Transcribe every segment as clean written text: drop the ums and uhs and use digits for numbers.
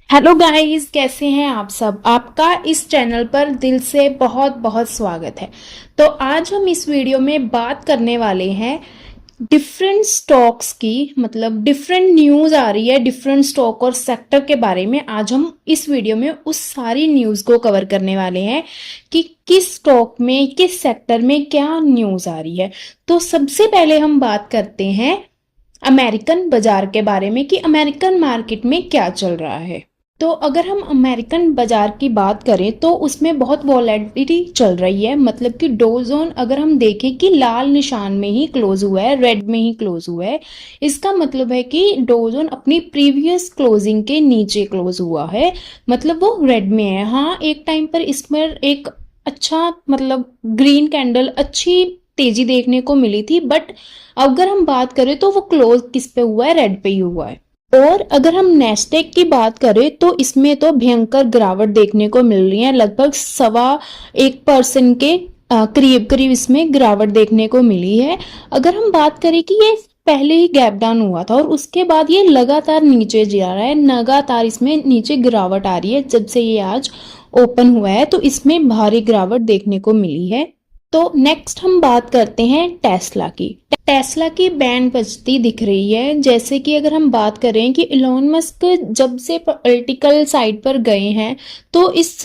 Hello guys, कैसे हैं आप सब। आपका इस चैनल पर दिल से बहुत बहुत स्वागत है। तो आज हम इस वीडियो में बात करने वाले हैं डिफरेंट स्टॉक्स की, मतलब डिफरेंट न्यूज आ रही है डिफरेंट स्टॉक और सेक्टर के बारे में। आज हम इस वीडियो में उस सारी न्यूज को कवर करने वाले हैं कि किस स्टॉक में किस सेक्टर में क्या न्यूज आ रही है। तो सबसे पहले हम बात करते हैं अमेरिकन बाजार के बारे में कि अमेरिकन मार्केट में क्या चल रहा है। तो अगर हम अमेरिकन बाजार की बात करें तो उसमें बहुत वॉलेटिलिटी चल रही है। मतलब कि डो जोन अगर हम देखें कि लाल निशान में ही क्लोज हुआ है, रेड में ही क्लोज हुआ है। इसका मतलब है कि डो जोन अपनी प्रीवियस क्लोजिंग के नीचे क्लोज हुआ है, मतलब वो रेड में है। हाँ, एक टाइम पर इसमें एक अच्छा मतलब ग्रीन कैंडल अच्छी तेजी देखने को मिली थी, बट अगर हम बात करें तो वो क्लोज किस पे हुआ है, रेड पे ही हुआ है। और अगर हम नेस्टेक की बात करें तो इसमें तो भयंकर गिरावट देखने को मिल रही है। लगभग 1.25% के करीब करीब इसमें गिरावट देखने को मिली है। अगर हम बात करें कि ये पहले ही गैप डाउन हुआ था और उसके बाद ये लगातार नीचे जा रहा है, लगातार इसमें नीचे गिरावट आ रही है। जब से ये आज ओपन हुआ है तो इसमें भारी गिरावट देखने को मिली है। तो नेक्स्ट हम बात करते हैं टेस्ला की। टेस्ला की बैंड बजती दिख रही है। जैसे कि अगर हम बात करें कि इलॉन मस्क जब से पॉलिटिकल साइड पर गए हैं तो इस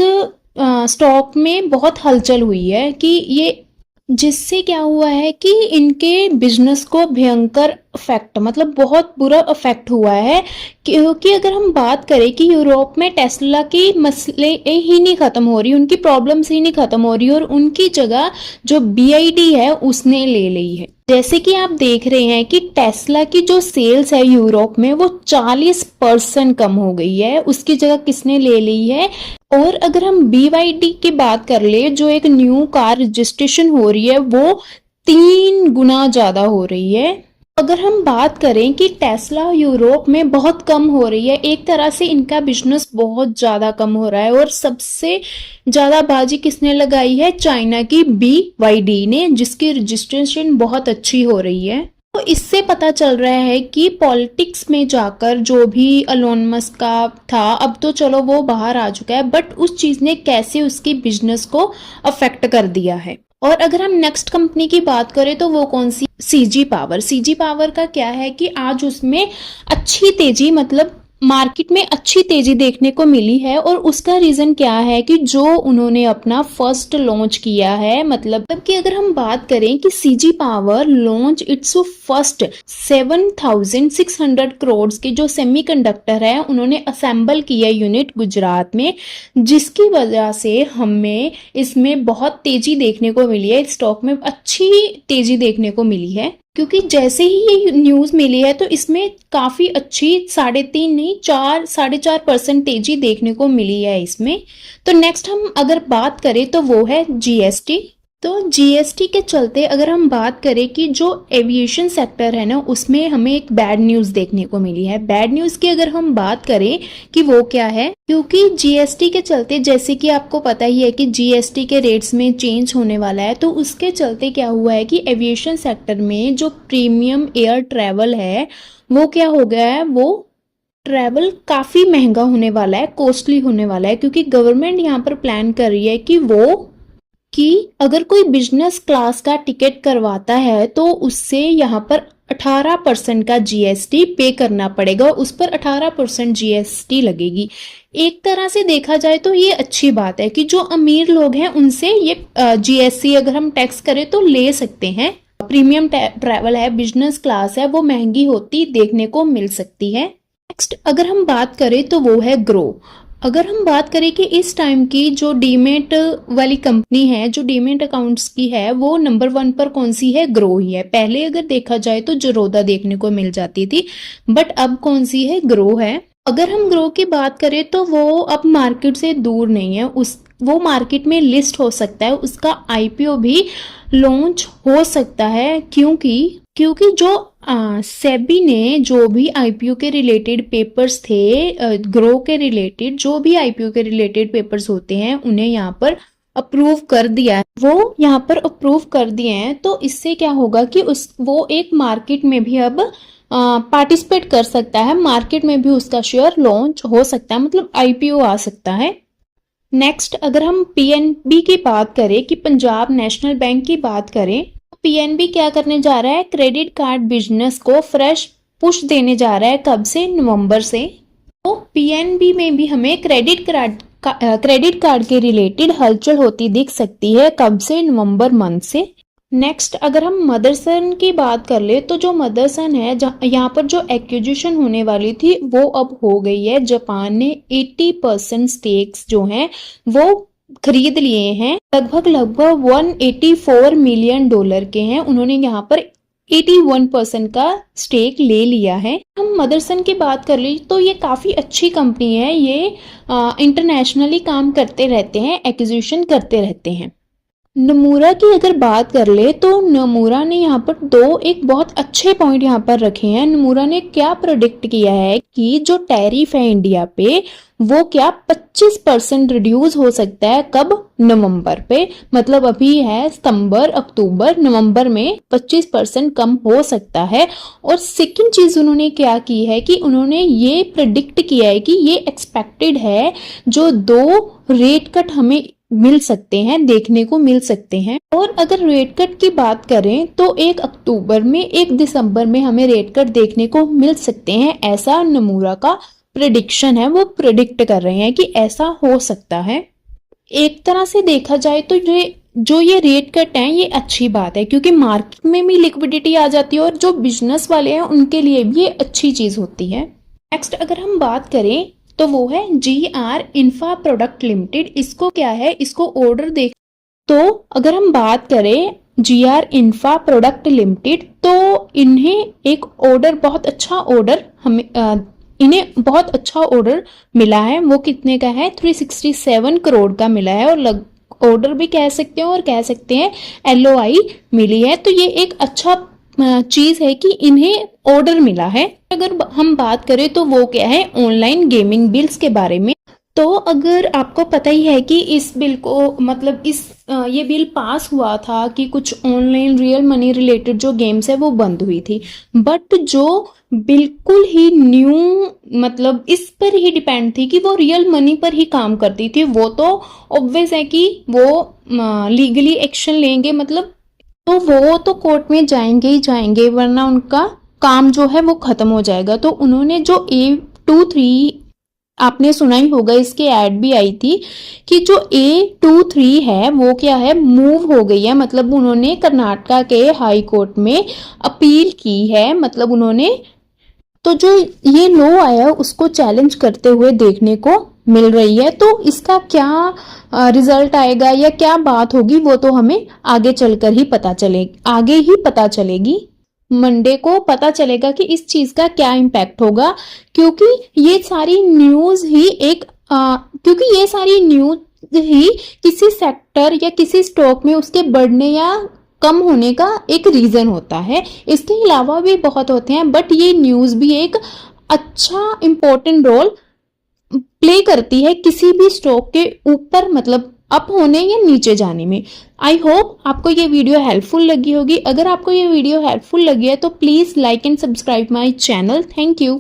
स्टॉक में बहुत हलचल हुई है कि ये जिससे क्या हुआ है कि इनके बिजनेस को भयंकर इफेक्ट, मतलब बहुत बुरा इफेक्ट हुआ है। क्योंकि अगर हम बात करें कि यूरोप में टेस्ला की मसले ही नहीं खत्म हो रही, उनकी प्रॉब्लम्स ही नहीं खत्म हो रही और उनकी जगह जो बीआईडी है उसने ले ली है। जैसे कि आप देख रहे हैं कि टेस्ला की जो सेल्स है यूरोप में वो 40% कम हो गई है, उसकी जगह किसने ले ली है। और अगर हम BYD की बात कर ले, जो एक न्यू कार रजिस्ट्रेशन हो रही है वो 3 गुना ज्यादा हो रही है। अगर हम बात करें कि टेस्ला यूरोप में बहुत कम हो रही है, एक तरह से इनका बिजनेस बहुत ज्यादा कम हो रहा है। और सबसे ज्यादा बाजी किसने लगाई है, चाइना की BYD ने, जिसकी रजिस्ट्रेशन बहुत अच्छी हो रही है। तो इससे पता चल रहा है कि पॉलिटिक्स में जाकर जो भी एलोन मस्क का था, अब तो चलो वो बाहर आ चुका है, बट उस चीज ने कैसे उसकी बिजनेस को अफेक्ट कर दिया है। और अगर हम नेक्स्ट कंपनी की बात करें तो वो कौन सी, सीजी पावर। सीजी पावर का क्या है कि आज उसमें अच्छी तेजी, मतलब मार्केट में अच्छी तेजी देखने को मिली है। और उसका रीजन क्या है कि जो उन्होंने अपना फर्स्ट लॉन्च किया है, मतलब कि अगर हम बात करें कि CG power launch its first 7,600 crore के जो सेमीकंडक्टर है उन्होंने असेंबल किया यूनिट गुजरात में, जिसकी वजह से हमें इसमें बहुत तेजी देखने को मिली है। स्टॉक में अच्छी तेजी देखने को मिली है क्योंकि जैसे ही ये न्यूज मिली है तो इसमें काफी अच्छी 3.5 नहीं 4.5% तेजी देखने को मिली है इसमें। तो नेक्स्ट हम अगर बात करें तो वो है जीएसटी। तो जीएसटी के चलते अगर हम बात करें कि जो एविएशन सेक्टर है ना, उसमें हमें एक बैड न्यूज देखने को मिली है। बैड न्यूज की अगर हम बात करें कि वो क्या है, क्योंकि जीएसटी के चलते, जैसे कि आपको पता ही है कि जीएसटी के रेट्स में चेंज होने वाला है, तो उसके चलते क्या हुआ है कि एविएशन सेक्टर में जो प्रीमियम एयर ट्रेवल है वो क्या हो गया है, वो ट्रैवल काफी महंगा होने वाला है, कॉस्टली होने वाला है। क्योंकि गवर्नमेंट यहाँ पर प्लान कर रही है कि अगर कोई बिजनेस क्लास का टिकट करवाता है तो उससे यहाँ पर 18% का जीएसटी पे करना पड़ेगा, उस पर 18% जीएसटी लगेगी। एक तरह से देखा जाए तो ये अच्छी बात है कि जो अमीर लोग हैं उनसे ये जीएसटी अगर हम टैक्स करें तो ले सकते हैं। प्रीमियम ट्रैवल है, बिजनेस क्लास है, वो महंगी होती देखने को मिल सकती है। नेक्स्ट अगर हम बात करें तो वो है ग्रो। अगर हम बात करें कि इस टाइम की जो डीमेट वाली कंपनी है, जो डीमेट अकाउंट्स की है, वो नंबर 1 पर कौन सी है, ग्रो ही है। पहले अगर देखा जाए तो जरोदा देखने को मिल जाती थी, बट अब कौन सी है, ग्रो है। अगर हम ग्रो की बात करें तो वो अब मार्केट से दूर नहीं है, वो मार्केट में लिस्ट हो सकता है, उसका आईपीओ भी लॉन्च हो सकता है। क्योंकि जो सेबी ने जो भी आईपीओ के रिलेटेड पेपर्स थे, ग्रो के रिलेटेड जो भी आईपीओ के रिलेटेड पेपर्स होते हैं उन्हें यहाँ पर अप्रूव कर दिया है, वो यहाँ पर अप्रूव कर दिए हैं। तो इससे क्या होगा कि वो एक मार्केट में भी अब पार्टिसिपेट कर सकता है, मार्केट में भी उसका शेयर लॉन्च हो सकता है, मतलब आईपीओ आ सकता है। नेक्स्ट अगर हम पीएनबी की बात करें कि पंजाब नेशनल बैंक की बात करें, तो पीएनबी क्या करने जा रहा है, क्रेडिट कार्ड बिजनेस को फ्रेश पुश देने जा रहा है। कब से? नवंबर से। तो पीएनबी में भी हमें क्रेडिट कार्ड के रिलेटेड हलचल होती दिख सकती है। कब से? नवंबर मंथ से। नेक्स्ट अगर हम मदरसन की बात कर ले तो जो मदरसन है, यहाँ पर जो एक्विजिशन होने वाली थी वो अब हो गई है। जापान ने 80% स्टेक्स जो हैं वो खरीद लिए हैं, लगभग 184 मिलियन डॉलर के हैं। उन्होंने यहाँ पर 81% का स्टेक ले लिया है। हम मदरसन की बात कर ली तो ये काफ़ी अच्छी कंपनी है, ये इंटरनेशनली काम करते रहते हैं, एक्विजिशन करते रहते हैं। नमूरा की अगर बात कर ले तो नमूरा ने यहाँ पर एक बहुत अच्छे पॉइंट यहाँ पर रखे हैं। नमूरा ने क्या प्रोडिक्ट किया है कि जो टैरिफ है इंडिया पे वो क्या 25% रिड्यूस हो सकता है। कब? नवंबर पे। मतलब अभी है सितंबर, अक्टूबर, नवंबर में 25% कम हो सकता है। और सेकंड चीज उन्होंने क्या की है कि उन्होंने ये प्रेडिक्ट किया है कि ये एक्सपेक्टेड है जो 2 रेट कट हमें मिल सकते हैं, देखने को मिल सकते हैं। और अगर रेट कट की बात करें तो 1 अक्टूबर में, 1 दिसंबर में हमें रेट कट देखने को मिल सकते हैं। ऐसा नमूरा का प्रेडिक्शन है, वो प्रेडिक्ट कर रहे हैं कि ऐसा हो सकता है। एक तरह से देखा जाए तो ये रेट कट है ये अच्छी बात है, क्योंकि मार्केट में भी लिक्विडिटी आ जाती है और जो बिजनेस वाले हैं उनके लिए भी ये अच्छी चीज होती है। नेक्स्ट अगर हम बात करें तो वो है GR इंफ्रा प्रोडक्ट लिमिटेड। इसको क्या है, इसको ऑर्डर देख तो अगर हम बात करें GR इंफ्रा प्रोडक्ट लिमिटेड तो इन्हें एक ऑर्डर, बहुत अच्छा ऑर्डर इन्हें बहुत अच्छा ऑर्डर मिला है। वो कितने का है? 367 करोड़ का मिला है। और ऑर्डर भी कह सकते हैं और कह सकते हैं LOI मिली है। तो ये एक अच्छा चीज है कि इन्हें ऑर्डर मिला है। अगर हम बात करें तो वो क्या है, ऑनलाइन गेमिंग बिल्स के बारे में। तो अगर आपको पता ही है कि इस बिल को, मतलब ये बिल पास हुआ था कि कुछ ऑनलाइन रियल मनी रिलेटेड जो गेम्स है वो बंद हुई थी, बट जो बिल्कुल ही न्यू, मतलब इस पर ही डिपेंड थी कि वो रियल मनी पर ही काम करती थी, वो तो ऑब्वियस है कि वो लीगली एक्शन लेंगे, मतलब तो वो तो कोर्ट में जाएंगे ही जाएंगे, वरना उनका काम जो है वो खत्म हो जाएगा। तो उन्होंने जो A23, आपने सुना ही होगा, इसकी ऐड भी आई थी कि जो A23 है वो क्या है, मूव हो गई है। मतलब उन्होंने कर्नाटका के हाई कोर्ट में अपील की है। मतलब उन्होंने, तो जो ये लॉ आया उसको चैलेंज करते हुए देखने को मिल रही है। तो इसका क्या रिजल्ट आएगा या क्या बात होगी वो तो हमें आगे चलकर ही पता चलेगी। मंडे को पता चलेगा कि इस चीज का क्या इम्पैक्ट होगा, क्योंकि ये सारी न्यूज ही किसी सेक्टर या किसी स्टॉक में उसके बढ़ने या कम होने का एक रीजन होता है। इसके अलावा भी बहुत होते हैं, बट ये न्यूज भी एक अच्छा इंपॉर्टेंट रोल प्ले करती है किसी भी स्टॉक के ऊपर, मतलब अप होने या नीचे जाने में। आई होप आपको ये वीडियो हेल्पफुल लगी होगी। अगर आपको ये वीडियो हेल्पफुल लगी है तो please like and subscribe my channel. Thank you.